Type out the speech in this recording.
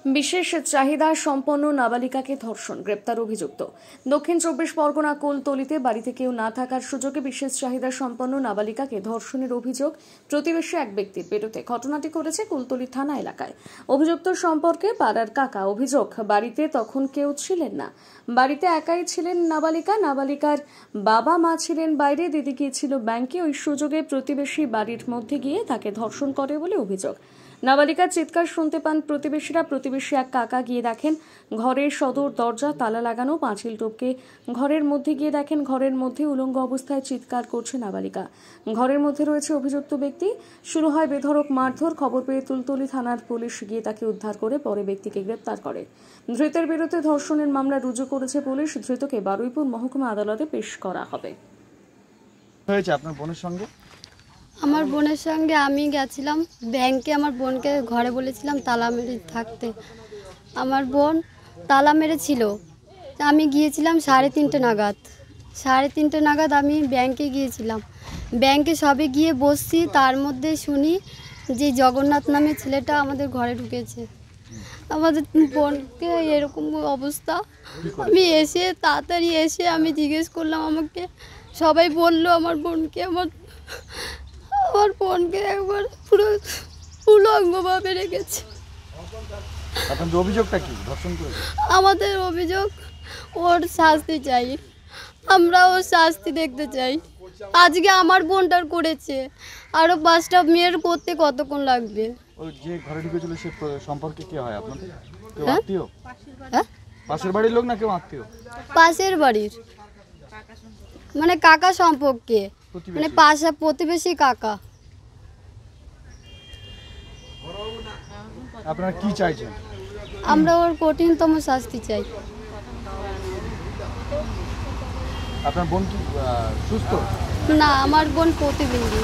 বিশেষ চাহিদা সম্পন্ন নাবালিকাকে ধর্ষণ গ্রেপ্তার অভিযুক্ত। দক্ষিণ 24 পরগনা কুলতলিতে বাড়িতে কেউ না থাকার সুযোগে বিশেষ চাহিদা সম্পন্ন নাবালিকাকে ধর্ষণের অভিযোগ প্রতিবেশী এক ব্যক্তির বিরুদ্ধে। ঘটনাটি ঘটেছে কুলতলি থানা এলাকায়। অভিযুক্ত সম্পর্কে পাড়ার কাকা অভিযোগ, বাড়িতে তখন কেউ ছিলেন না, বাড়িতে একাই ছিলেন নাবালিকা। নাবালিকার বাবা মা ছিলেন বাইরে, দিদি গিয়েছিল ব্যাংকে। ওই সুযোগে প্রতিবেশী বাড়ির মধ্যে গিয়ে তাকে ধর্ষণ করে বলে অভিযোগ। নাবালিকার চিৎকার শুনতে পান প্রতিবেশীরা। প্রতিবেশী এক কাকা গিয়ে দেখেন ঘরের সদর দরজা তালা লাগানো, পাঁচিল টপকে ঘরের মধ্যে গিয়ে দেখেন ঘরের মধ্যে উলঙ্গ অবস্থায় চিৎকার করছে নাবালিকা। ঘরের মধ্যে রয়েছে অভিযুক্ত ব্যক্তি। শুরু হয় বেধড়ক মারধর। খবর পেয়ে কুলতলি থানার পুলিশ গিয়ে তাকে উদ্ধার করে পরে ব্যক্তিকে গ্রেপ্তার করে। ধৃতের বিরুদ্ধে ধর্ষণের মামলা রুজু করেছে পুলিশ। ধৃতকে বারুইপুর মহকুমা আদালতে পেশ করা হবে। হয়েছে আপনার বোনের সঙ্গে? আমার বোনের সঙ্গে আমি গেছিলাম ব্যাংকে। আমার বোনকে ঘরে বলেছিলাম তালা মেরে থাকতে। আমার বোন তালা মেরেছিল। আমি গিয়েছিলাম 3:30 নাগাদ। 3:30 নাগাদ আমি ব্যাংকে গিয়েছিলাম। ব্যাংকে সবে গিয়ে বসছি, তার মধ্যে শুনি যে জগন্নাথ নামে ছেলেটা আমাদের ঘরে ঢুকেছে। আমাদের বোনকে এরকম অবস্থা। আমি এসে তাড়াতাড়ি এসে আমি জিজ্ঞেস করলাম, আমাকে সবাই বললো আমার বোনকে একবার পুরো উলঙ্গভাবে রেখেছে। আপনাদের অভিযোগটা কি? ধর্ষণ করেছে? আমাদের অভিযোগ ওর শাস্তি চাই। আমরা ওর শাস্তি দেখতে চাই। আজকে আমার বোনটার করেছে, আরো 5টা মেয়ের করতে কতক্ষণ লাগবে? ওই যে ঘরে ঢুকেছিল সে সম্পর্কে কি হয় আপনাদের? কেউ হ্যাঁ? আত্মীয়? হ্যাঁ, পাশের বাড়ির লোক না কেউ আত্মীয়? পাশের বাড়ির, মানে কাকা সম্পর্কে, মানে প্রতিবেশী কাকা। আপনারা কি চাইছেন? আমরা ওর কঠিনতম শাস্তি চাই। আপনার বোন কি সুস্থ? না, আমার বোন প্রতিবন্ধী।